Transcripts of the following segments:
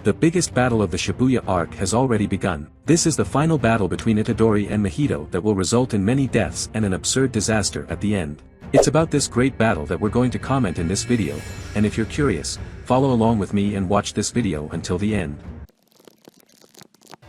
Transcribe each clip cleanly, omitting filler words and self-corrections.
The biggest battle of the Shibuya arc has already begun. This is the final battle between Itadori and Mahito that will result in many deaths and an absurd disaster at the end. It's about this great battle that we're going to comment in this video, and if you're curious, follow along with me and watch this video until the end.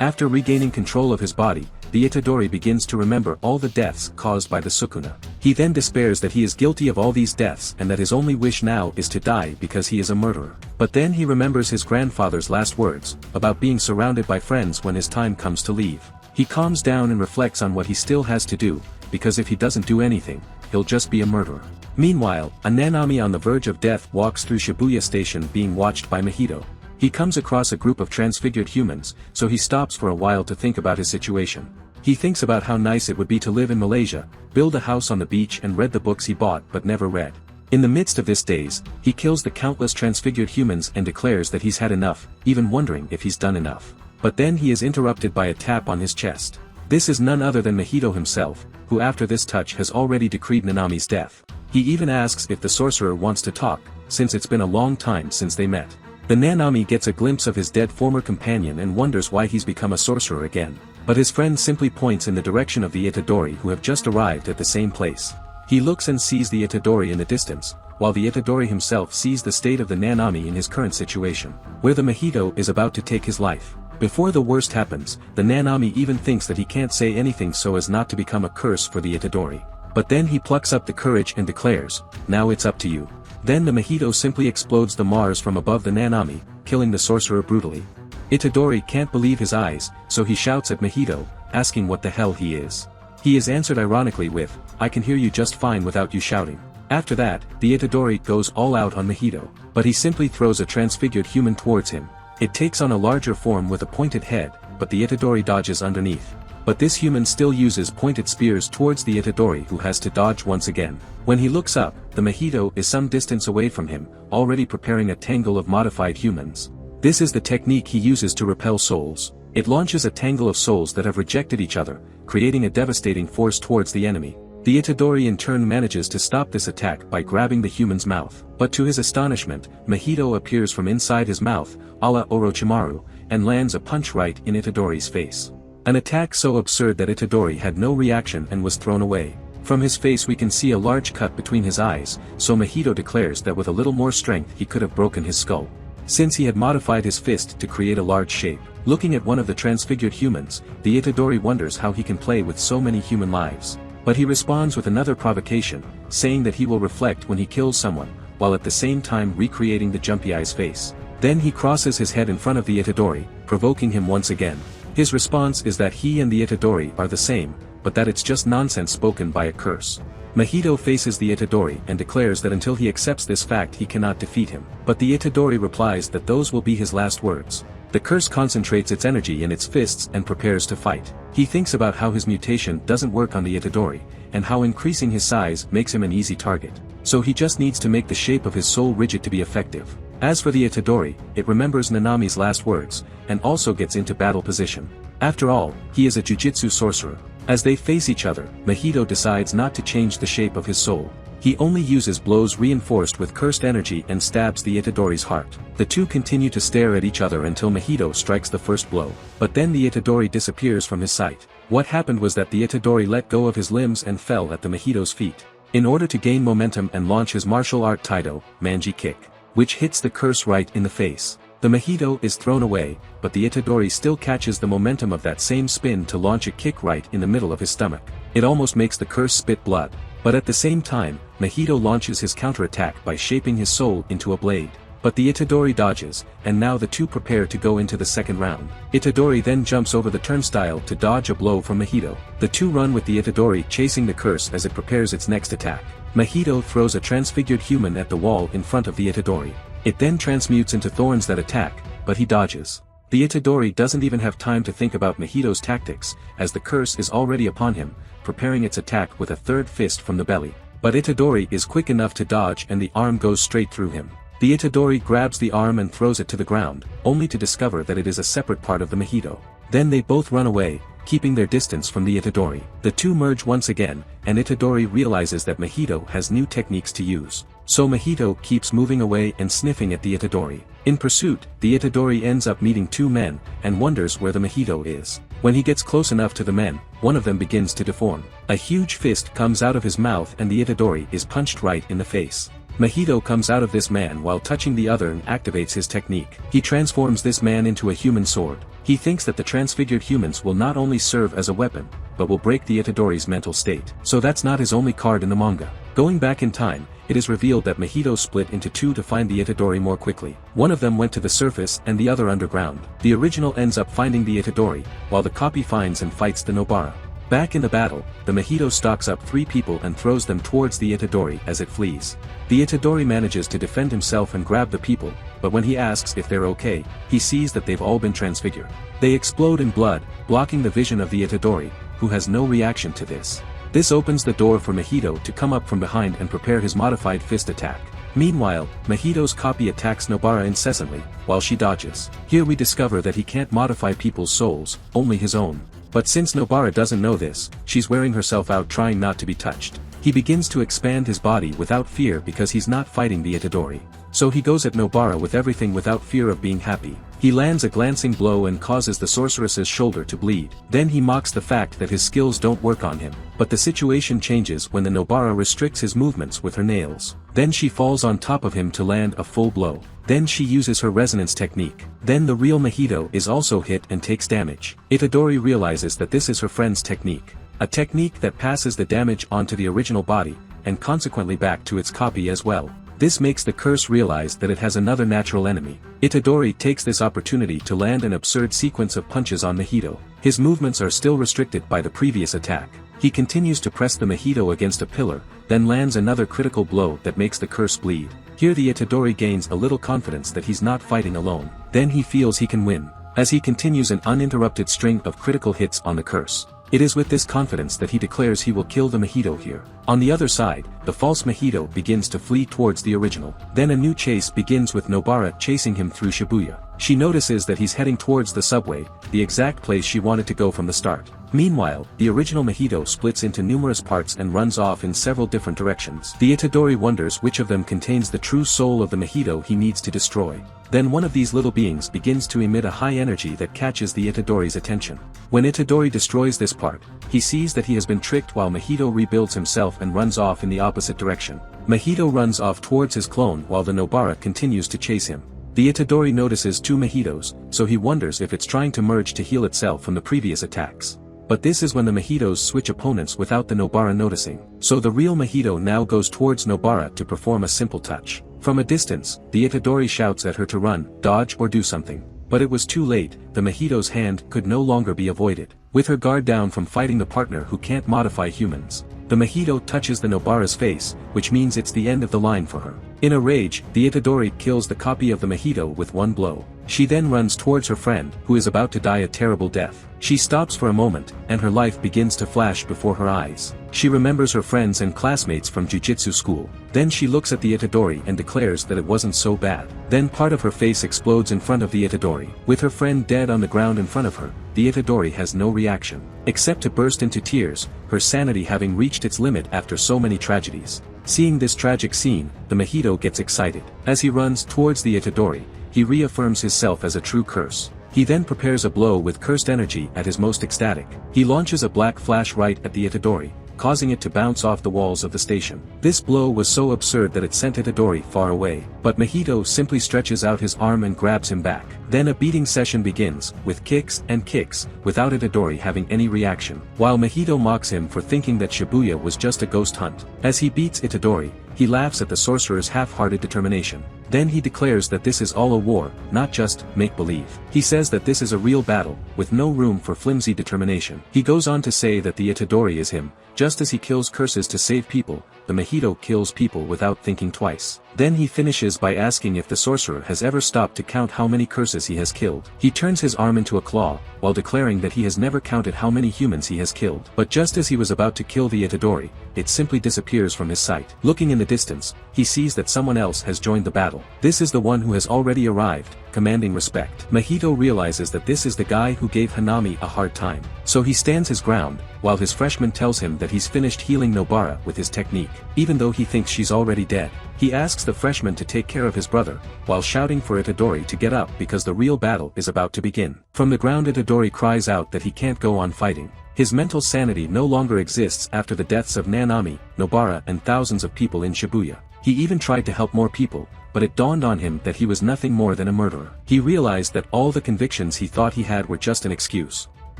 After regaining control of his body, the Itadori begins to remember all the deaths caused by the Sukuna. He then despairs that he is guilty of all these deaths and that his only wish now is to die because he is a murderer. But then he remembers his grandfather's last words, about being surrounded by friends when his time comes to leave. He calms down and reflects on what he still has to do, because if he doesn't do anything, he'll just be a murderer. Meanwhile, a Nanami on the verge of death walks through Shibuya Station being watched by Mahito. He comes across a group of transfigured humans, so he stops for a while to think about his situation. He thinks about how nice it would be to live in Malaysia, build a house on the beach and read the books he bought but never read. In the midst of this daze, he kills the countless transfigured humans and declares that he's had enough, even wondering if he's done enough. But then he is interrupted by a tap on his chest. This is none other than Mahito himself, who after this touch has already decreed Nanami's death. He even asks if the sorcerer wants to talk, since it's been a long time since they met. The Nanami gets a glimpse of his dead former companion and wonders why he's become a sorcerer again. But his friend simply points in the direction of the Itadori who have just arrived at the same place. He looks and sees the Itadori in the distance, while the Itadori himself sees the state of the Nanami in his current situation, where the Mahito is about to take his life. Before the worst happens, the Nanami even thinks that he can't say anything so as not to become a curse for the Itadori. But then he plucks up the courage and declares, "Now it's up to you." Then the Mahito simply explodes the Mars from above the Nanami, killing the sorcerer brutally. Itadori can't believe his eyes, so he shouts at Mahito, asking what the hell he is. He is answered ironically with, "I can hear you just fine without you shouting." After that, the Itadori goes all out on Mahito, but he simply throws a transfigured human towards him. It takes on a larger form with a pointed head, but the Itadori dodges underneath. But this human still uses pointed spears towards the Itadori who has to dodge once again. When he looks up, the Mahito is some distance away from him, already preparing a tangle of modified humans. This is the technique he uses to repel souls. It launches a tangle of souls that have rejected each other, creating a devastating force towards the enemy. The Itadori in turn manages to stop this attack by grabbing the human's mouth. But to his astonishment, Mahito appears from inside his mouth, a la Orochimaru, and lands a punch right in Itadori's face. An attack so absurd that Itadori had no reaction and was thrown away. From his face we can see a large cut between his eyes, so Mahito declares that with a little more strength he could have broken his skull, since he had modified his fist to create a large shape. Looking at one of the transfigured humans, the Itadori wonders how he can play with so many human lives. But he responds with another provocation, saying that he will reflect when he kills someone, while at the same time recreating the jumpy eye's face. Then he crosses his head in front of the Itadori, provoking him once again. His response is that he and the Itadori are the same, but that it's just nonsense spoken by a curse. Mahito faces the Itadori and declares that until he accepts this fact he cannot defeat him. But the Itadori replies that those will be his last words. The curse concentrates its energy in its fists and prepares to fight. He thinks about how his mutation doesn't work on the Itadori, and how increasing his size makes him an easy target. So he just needs to make the shape of his soul rigid to be effective. As for the Itadori, it remembers Nanami's last words, and also gets into battle position. After all, he is a Jujutsu sorcerer. As they face each other, Mahito decides not to change the shape of his soul. He only uses blows reinforced with cursed energy and stabs the Itadori's heart. The two continue to stare at each other until Mahito strikes the first blow. But then the Itadori disappears from his sight. What happened was that the Itadori let go of his limbs and fell at the Mahito's feet, in order to gain momentum and launch his martial art Taido, Manji kick, which hits the curse right in the face. The Mahito is thrown away, but the Itadori still catches the momentum of that same spin to launch a kick right in the middle of his stomach. It almost makes the curse spit blood. But at the same time, Mahito launches his counterattack by shaping his soul into a blade. But the Itadori dodges, and now the two prepare to go into the second round. Itadori then jumps over the turnstile to dodge a blow from Mahito. The two run with the Itadori chasing the curse as it prepares its next attack. Mahito throws a transfigured human at the wall in front of the Itadori. It then transmutes into thorns that attack, but he dodges. The Itadori doesn't even have time to think about Mahito's tactics, as the curse is already upon him, preparing its attack with a third fist from the belly. But Itadori is quick enough to dodge and the arm goes straight through him. The Itadori grabs the arm and throws it to the ground, only to discover that it is a separate part of the Mahito. Then they both run away, keeping their distance from the Itadori. The two merge once again, and Itadori realizes that Mahito has new techniques to use. So Mahito keeps moving away and sniffing at the Itadori. In pursuit, the Itadori ends up meeting two men, and wonders where the Mahito is. When he gets close enough to the men, one of them begins to deform. A huge fist comes out of his mouth and the Itadori is punched right in the face. Mahito comes out of this man while touching the other and activates his technique. He transforms this man into a human sword. He thinks that the transfigured humans will not only serve as a weapon, but will break the Itadori's mental state. So that's not his only card in the manga. Going back in time, it is revealed that Mahito split into two to find the Itadori more quickly. One of them went to the surface and the other underground. The original ends up finding the Itadori, while the copy finds and fights the Nobara. Back in the battle, the Mahito stalks up three people and throws them towards the Itadori as it flees. The Itadori manages to defend himself and grab the people, but when he asks if they're okay, he sees that they've all been transfigured. They explode in blood, blocking the vision of the Itadori, who has no reaction to this. This opens the door for Mahito to come up from behind and prepare his modified fist attack. Meanwhile, Mahito's copy attacks Nobara incessantly, while she dodges. Here we discover that he can't modify people's souls, only his own. But since Nobara doesn't know this, she's wearing herself out trying not to be touched. He begins to expand his body without fear because he's not fighting the Itadori. So he goes at Nobara with everything without fear of being happy. He lands a glancing blow and causes the sorceress's shoulder to bleed. Then he mocks the fact that his skills don't work on him. But the situation changes when the Nobara restricts his movements with her nails. Then she falls on top of him to land a full blow. Then she uses her resonance technique. Then the real Mahito is also hit and takes damage. Itadori realizes that this is her friend's technique. A technique that passes the damage onto the original body, and consequently back to its copy as well. This makes the curse realize that it has another natural enemy. Itadori takes this opportunity to land an absurd sequence of punches on Mahito. His movements are still restricted by the previous attack. He continues to press the Mahito against a pillar, then lands another critical blow that makes the curse bleed. Here the Itadori gains a little confidence that he's not fighting alone. Then he feels he can win, as he continues an uninterrupted string of critical hits on the curse. It is with this confidence that he declares he will kill the Mahito here. On the other side, the false Mahito begins to flee towards the original. Then a new chase begins with Nobara chasing him through Shibuya. She notices that he's heading towards the subway, the exact place she wanted to go from the start. Meanwhile, the original Mahito splits into numerous parts and runs off in several different directions. The Itadori wonders which of them contains the true soul of the Mahito he needs to destroy. Then one of these little beings begins to emit a high energy that catches the Itadori's attention. When Itadori destroys this part, he sees that he has been tricked while Mahito rebuilds himself and runs off in the opposite direction. Mahito runs off towards his clone while the Nobara continues to chase him. The Itadori notices two Mahitos, so he wonders if it's trying to merge to heal itself from the previous attacks. But this is when the Mahitos switch opponents without the Nobara noticing. So the real Mahito now goes towards Nobara to perform a simple touch. From a distance, the Itadori shouts at her to run, dodge or do something. But it was too late, the Mahito's hand could no longer be avoided. With her guard down from fighting the partner who can't modify humans, the Mahito touches the Nobara's face, which means it's the end of the line for her. In a rage, the Itadori kills the copy of the Mahito with one blow. She then runs towards her friend, who is about to die a terrible death. She stops for a moment, and her life begins to flash before her eyes. She remembers her friends and classmates from Jujutsu school. Then she looks at the Itadori and declares that it wasn't so bad. Then part of her face explodes in front of the Itadori. With her friend dead on the ground in front of her, the Itadori has no reaction, except to burst into tears, her sanity having reached its limit after so many tragedies. Seeing this tragic scene, the Mahito gets excited. As he runs towards the Itadori, he reaffirms himself as a true curse. He then prepares a blow with cursed energy at his most ecstatic. He launches a black flash right at the Itadori, causing it to bounce off the walls of the station. This blow was so absurd that it sent Itadori far away, but Mahito simply stretches out his arm and grabs him back. Then a beating session begins, with kicks and kicks, without Itadori having any reaction. While Mahito mocks him for thinking that Shibuya was just a ghost hunt. As he beats Itadori, he laughs at the sorcerer's half-hearted determination. Then he declares that this is all a war, not just make-believe. He says that this is a real battle, with no room for flimsy determination. He goes on to say that the Itadori is him. Just as he kills curses to save people, the Mahito kills people without thinking twice. Then he finishes by asking if the sorcerer has ever stopped to count how many curses he has killed. He turns his arm into a claw, while declaring that he has never counted how many humans he has killed. But just as he was about to kill the Itadori, it simply disappears from his sight. Looking in the distance, he sees that someone else has joined the battle. This is the one who has already arrived, commanding respect. Mahito realizes that this is the guy who gave Hanami a hard time. So he stands his ground, while his freshman tells him that he's finished healing Nobara with his technique. Even though he thinks she's already dead, he asks the freshman to take care of his brother, while shouting for Itadori to get up because the real battle is about to begin. From the ground Itadori cries out that he can't go on fighting. His mental sanity no longer exists after the deaths of Nanami, Nobara and thousands of people in Shibuya. He even tried to help more people, but it dawned on him that he was nothing more than a murderer. He realized that all the convictions he thought he had were just an excuse.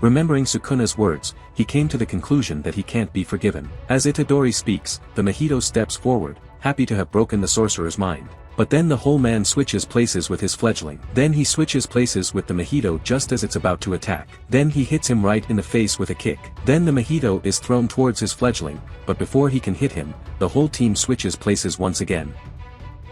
Remembering Sukuna's words, he came to the conclusion that he can't be forgiven. As Itadori speaks, the Mahito steps forward, happy to have broken the sorcerer's mind. But then the whole man switches places with his fledgling. Then he switches places with the Mahito just as it's about to attack. Then he hits him right in the face with a kick. Then the Mahito is thrown towards his fledgling, but before he can hit him, the whole team switches places once again.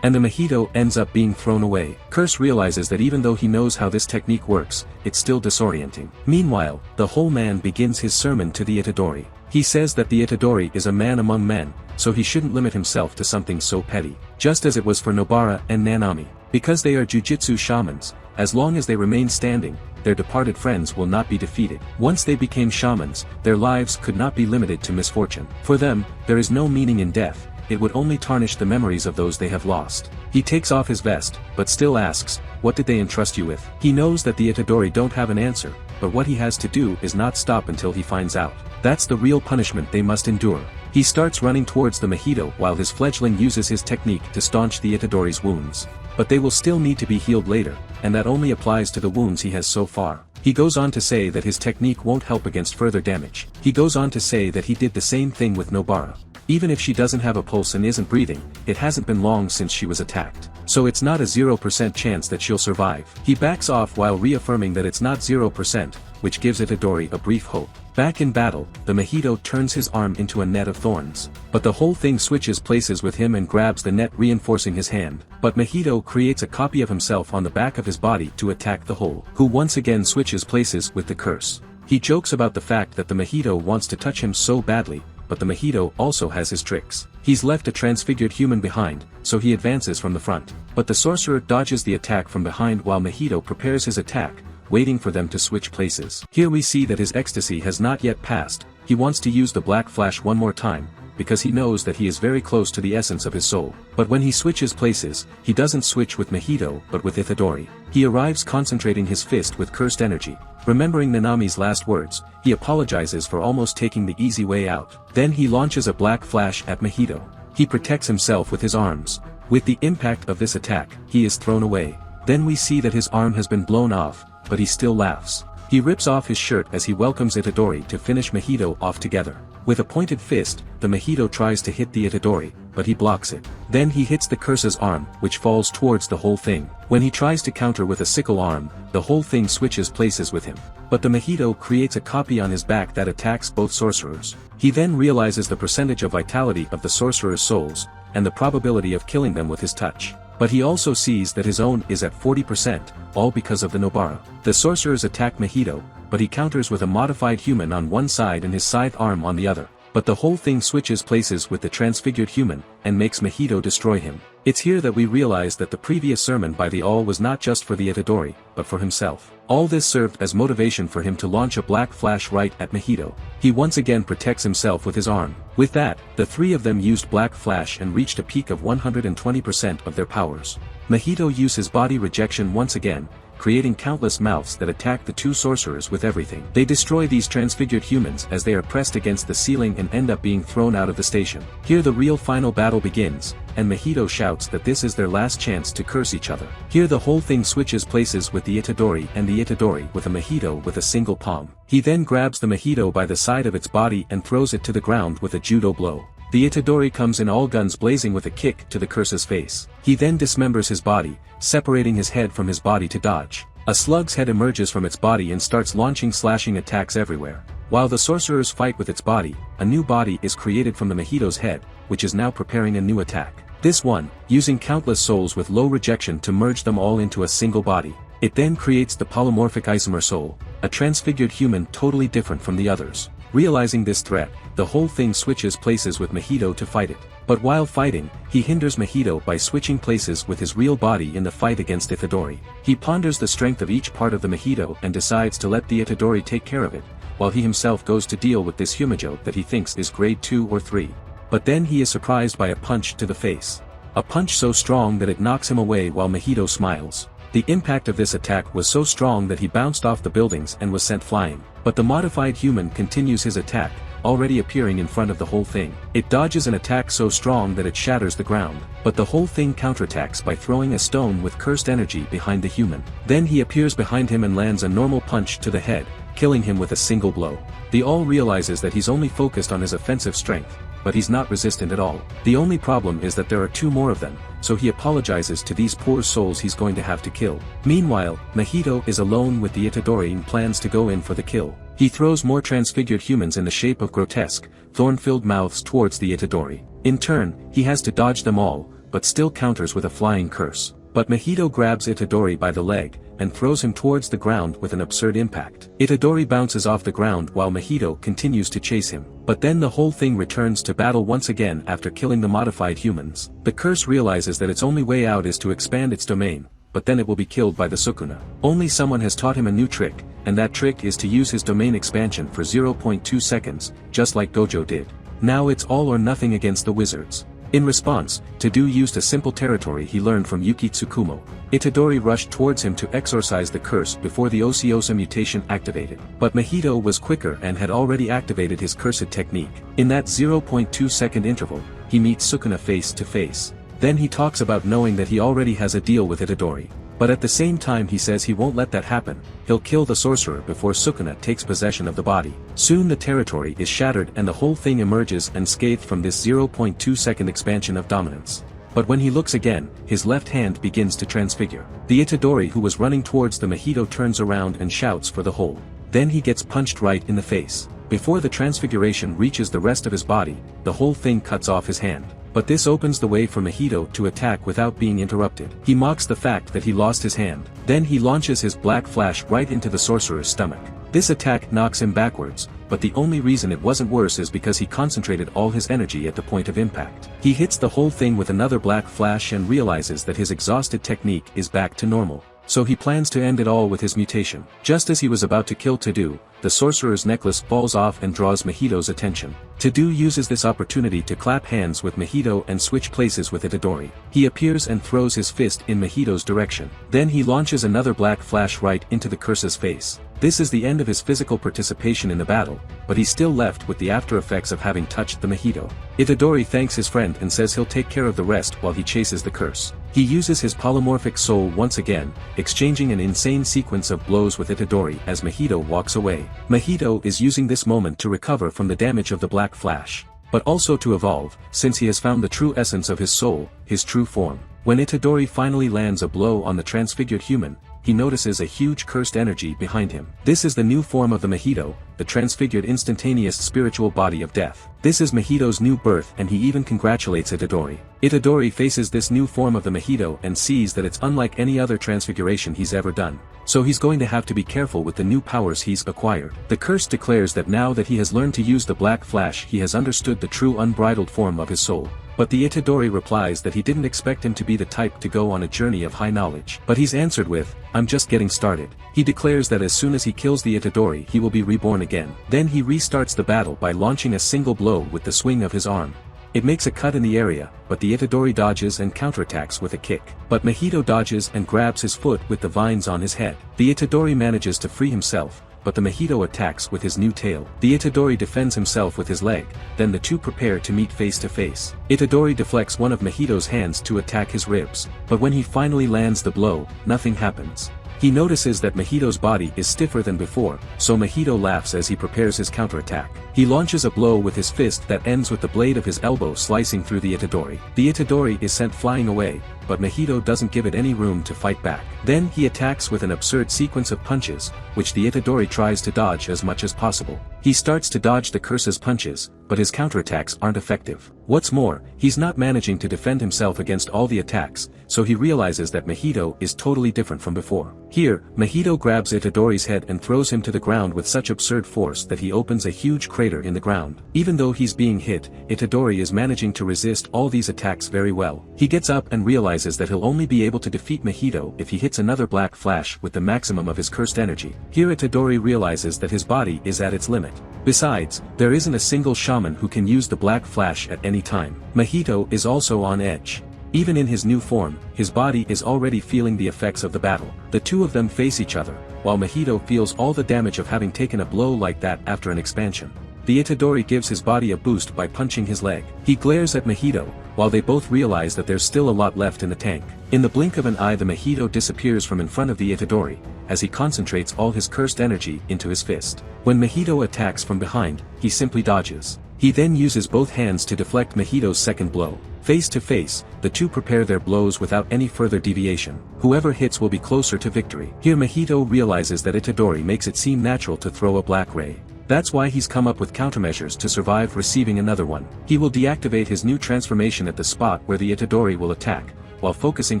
And the Mahito ends up being thrown away. Curse realizes that even though he knows how this technique works, it's still disorienting. Meanwhile, the whole man begins his sermon to the Itadori. He says that the Itadori is a man among men, so he shouldn't limit himself to something so petty. Just as it was for Nobara and Nanami. Because they are jujutsu shamans, as long as they remain standing, their departed friends will not be defeated. Once they became shamans, their lives could not be limited to misfortune. For them, there is no meaning in death, it would only tarnish the memories of those they have lost. He takes off his vest, but still asks, what did they entrust you with? He knows that the Itadori don't have an answer, but what he has to do is not stop until he finds out. That's the real punishment they must endure. He starts running towards the Mahito while his fledgling uses his technique to staunch the Itadori's wounds. But they will still need to be healed later, and that only applies to the wounds he has so far. He goes on to say that his technique won't help against further damage. He goes on to say that he did the same thing with Nobara. Even if she doesn't have a pulse and isn't breathing, it hasn't been long since she was attacked. So it's not a 0% chance that she'll survive. He backs off while reaffirming that it's not 0%, which gives Itadori a brief hope. Back in battle, the Mahito turns his arm into a net of thorns. But the whole thing switches places with him and grabs the net, reinforcing his hand. But Mahito creates a copy of himself on the back of his body to attack the whole, who once again switches places with the curse. He jokes about the fact that the Mahito wants to touch him so badly, but the Mahito also has his tricks. He's left a transfigured human behind, so he advances from the front. But the sorcerer dodges the attack from behind while Mahito prepares his attack, waiting for them to switch places. Here we see that his ecstasy has not yet passed. He wants to use the black flash one more time, because he knows that he is very close to the essence of his soul. But when he switches places, he doesn't switch with Mahito but with Itadori. He arrives concentrating his fist with cursed energy. Remembering Nanami's last words, he apologizes for almost taking the easy way out. Then he launches a black flash at Mahito. He protects himself with his arms. With the impact of this attack, he is thrown away. Then we see that his arm has been blown off, but he still laughs. He rips off his shirt as he welcomes Itadori to finish Mahito off together. With a pointed fist, the Mahito tries to hit the Itadori, but he blocks it. Then he hits the curse's arm, which falls towards the whole thing. When he tries to counter with a sickle arm, the whole thing switches places with him. But the Mahito creates a copy on his back that attacks both sorcerers. He then realizes the percentage of vitality of the sorcerer's souls, and the probability of killing them with his touch. But he also sees that his own is at 40%, all because of the Nobara. The sorcerers attack Mahito, but he counters with a modified human on one side and his scythe arm on the other. But the whole thing switches places with the transfigured human, and makes Mahito destroy him. It's here that we realize that the previous sermon by the All was not just for the Itadori, but for himself. All this served as motivation for him to launch a black flash right at Mahito. He once again protects himself with his arm. With that, the three of them used black flash and reached a peak of 120% of their powers. Mahito used his body rejection once again, creating countless mouths that attack the two sorcerers with everything. They destroy these transfigured humans as they are pressed against the ceiling and end up being thrown out of the station. Here the real final battle begins, and Mahito shouts that this is their last chance to curse each other. Here the whole thing switches places with the Itadori and the Itadori with a Mahito with a single palm. He then grabs the Mahito by the side of its body and throws it to the ground with a judo blow. The Itadori comes in all guns blazing with a kick to the curse's face. He then dismembers his body, separating his head from his body to dodge. A slug's head emerges from its body and starts launching slashing attacks everywhere. While the sorcerers fight with its body, a new body is created from the Mahito's head, which is now preparing a new attack. This one, using countless souls with low rejection to merge them all into a single body. It then creates the polymorphic isomer soul, a transfigured human totally different from the others. Realizing this threat, the whole thing switches places with Mahito to fight it. But while fighting, he hinders Mahito by switching places with his real body in the fight against Itadori. He ponders the strength of each part of the Mahito and decides to let the Itadori take care of it, while he himself goes to deal with this Humajo that he thinks is grade 2 or 3. But then he is surprised by a punch to the face. A punch so strong that it knocks him away while Mahito smiles. The impact of this attack was so strong that he bounced off the buildings and was sent flying. But the modified human continues his attack, already appearing in front of the whole thing. It dodges an attack so strong that it shatters the ground, but the whole thing counterattacks by throwing a stone with cursed energy behind the human. Then he appears behind him and lands a normal punch to the head, killing him with a single blow. The all realizes that he's only focused on his offensive strength, but he's not resistant at all. The only problem is that there are 2 more of them, so he apologizes to these poor souls he's going to have to kill. Meanwhile, Mahito is alone with the Itadori and plans to go in for the kill. He throws more transfigured humans in the shape of grotesque, thorn-filled mouths towards the Itadori. In turn, he has to dodge them all, but still counters with a flying curse. But Mahito grabs Itadori by the leg, and throws him towards the ground with an absurd impact. Itadori bounces off the ground while Mahito continues to chase him. But then the whole thing returns to battle once again after killing the modified humans. The curse realizes that its only way out is to expand its domain, but then it will be killed by the Sukuna. Only someone has taught him a new trick, and that trick is to use his domain expansion for 0.2 seconds, just like Gojo did. Now it's all or nothing against the wizards. In response, Tadu used a simple territory he learned from Yuki Tsukumo. Itadori rushed towards him to exorcise the curse before the Osiosa mutation activated. But Mahito was quicker and had already activated his cursed technique. In that 0.2 second interval, he meets Sukuna face to face. Then he talks about knowing that he already has a deal with Itadori. But at the same time he says he won't let that happen, he'll kill the sorcerer before Sukuna takes possession of the body. Soon the territory is shattered and the whole thing emerges unscathed from this 0.2 second expansion of dominance. But when he looks again, his left hand begins to transfigure. The Itadori who was running towards the Mahito turns around and shouts for the hole. Then he gets punched right in the face. Before the transfiguration reaches the rest of his body, the whole thing cuts off his hand. But this opens the way for Mahito to attack without being interrupted. He mocks the fact that he lost his hand. Then he launches his black flash right into the sorcerer's stomach. This attack knocks him backwards, but the only reason it wasn't worse is because he concentrated all his energy at the point of impact. He hits the whole thing with another black flash and realizes that his exhausted technique is back to normal. So he plans to end it all with his mutation. Just as he was about to kill Tadu, the sorcerer's necklace falls off and draws Mahito's attention. Tadu uses this opportunity to clap hands with Mahito and switch places with Itadori. He appears and throws his fist in Mahito's direction. Then he launches another black flash right into the curse's face. This is the end of his physical participation in the battle, but he's still left with the after effects of having touched the Mahito. Itadori thanks his friend and says he'll take care of the rest while he chases the curse. He uses his polymorphic soul once again, exchanging an insane sequence of blows with Itadori as Mahito walks away. Mahito is using this moment to recover from the damage of the black flash, but also to evolve, since he has found the true essence of his soul, his true form. When Itadori finally lands a blow on the transfigured human, he notices a huge cursed energy behind him. This is the new form of the Mahito, the transfigured instantaneous spiritual body of death. This is Mahito's new birth and he even congratulates Itadori. Itadori faces this new form of the Mahito and sees that it's unlike any other transfiguration he's ever done. So he's going to have to be careful with the new powers he's acquired. The curse declares that now that he has learned to use the black flash he has understood the true unbridled form of his soul. But the Itadori replies that he didn't expect him to be the type to go on a journey of high knowledge. But he's answered with, "I'm just getting started." He declares that as soon as he kills the Itadori he will be reborn again. Then he restarts the battle by launching a single blow with the swing of his arm. It makes a cut in the area, but the Itadori dodges and counterattacks with a kick. But Mahito dodges and grabs his foot with the vines on his head. The Itadori manages to free himself, but the Mahito attacks with his new tail. The Itadori defends himself with his leg, then the two prepare to meet face to face. Itadori deflects one of Mahito's hands to attack his ribs, but when he finally lands the blow, nothing happens. He notices that Mahito's body is stiffer than before, so Mahito laughs as he prepares his counterattack. He launches a blow with his fist that ends with the blade of his elbow slicing through the Itadori. The Itadori is sent flying away, but Mahito doesn't give it any room to fight back. Then he attacks with an absurd sequence of punches, which the Itadori tries to dodge as much as possible. He starts to dodge the curse's punches, but his counterattacks aren't effective. What's more, he's not managing to defend himself against all the attacks, so he realizes that Mahito is totally different from before. Here, Mahito grabs Itadori's head and throws him to the ground with such absurd force that he opens a huge crater in the ground. Even though he's being hit, Itadori is managing to resist all these attacks very well. He gets up and realizes that he'll only be able to defeat Mahito if he hits another black flash with the maximum of his cursed energy. Here Itadori realizes that his body is at its limit. Besides, there isn't a single shaman who can use the black flash at any time. Mahito is also on edge. Even in his new form, his body is already feeling the effects of the battle. The two of them face each other, while Mahito feels all the damage of having taken a blow like that after an expansion. The Itadori gives his body a boost by punching his leg. He glares at Mahito, while they both realize that there's still a lot left in the tank. In the blink of an eye the Mahito disappears from in front of the Itadori, as he concentrates all his cursed energy into his fist. When Mahito attacks from behind, he simply dodges. He then uses both hands to deflect Mahito's second blow. Face to face, the two prepare their blows without any further deviation. Whoever hits will be closer to victory. Here Mahito realizes that Itadori makes it seem natural to throw a black ray. That's why he's come up with countermeasures to survive receiving another one. He will deactivate his new transformation at the spot where the Itadori will attack, while focusing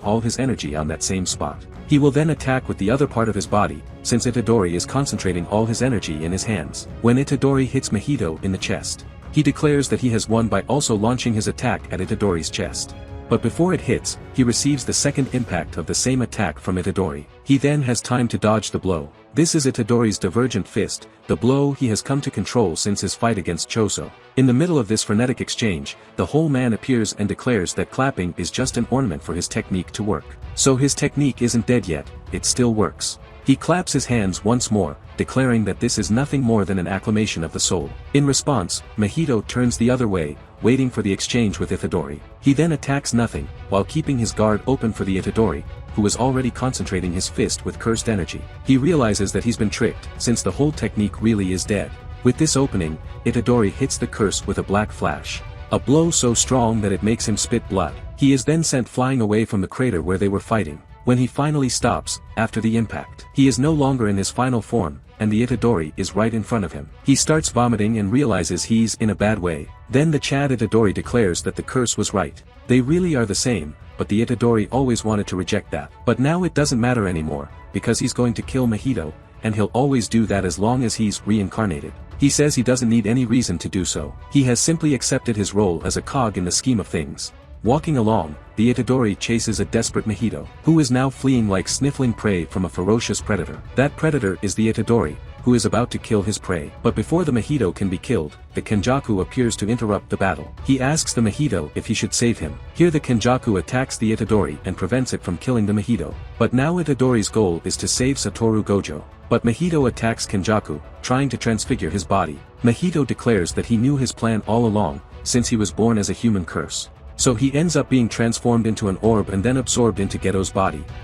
all his energy on that same spot. He will then attack with the other part of his body, since Itadori is concentrating all his energy in his hands. When Itadori hits Mahito in the chest, he declares that he has won by also launching his attack at Itadori's chest. But before it hits, he receives the second impact of the same attack from Itadori. He then has time to dodge the blow. This is Itadori's divergent fist, the blow he has come to control since his fight against Choso. In the middle of this frenetic exchange, the whole man appears and declares that clapping is just an ornament for his technique to work. So his technique isn't dead yet, it still works. He claps his hands once more, declaring that this is nothing more than an acclamation of the soul. In response, Mahito turns the other way, waiting for the exchange with Itadori. He then attacks nothing, while keeping his guard open for the Itadori, who is already concentrating his fist with cursed energy. He realizes that he's been tricked, since the whole technique really is dead. With this opening, Itadori hits the curse with a black flash. A blow so strong that it makes him spit blood. He is then sent flying away from the crater where they were fighting. When he finally stops, after the impact, he is no longer in his final form, and the Itadori is right in front of him. He starts vomiting and realizes he's in a bad way. Then the Chad Itadori declares that the curse was right. They really are the same, but the Itadori always wanted to reject that. But now it doesn't matter anymore, because he's going to kill Mahito, and he'll always do that as long as he's reincarnated. He says he doesn't need any reason to do so. He has simply accepted his role as a cog in the scheme of things. Walking along, the Itadori chases a desperate Mahito, who is now fleeing like sniffling prey from a ferocious predator. That predator is the Itadori, who is about to kill his prey. But before the Mahito can be killed, the Kenjaku appears to interrupt the battle. He asks the Mahito if he should save him. Here the Kenjaku attacks the Itadori and prevents it from killing the Mahito. But now Itadori's goal is to save Satoru Gojo. But Mahito attacks Kenjaku, trying to transfigure his body. Mahito declares that he knew his plan all along, since he was born as a human curse. So he ends up being transformed into an orb and then absorbed into Geto's body.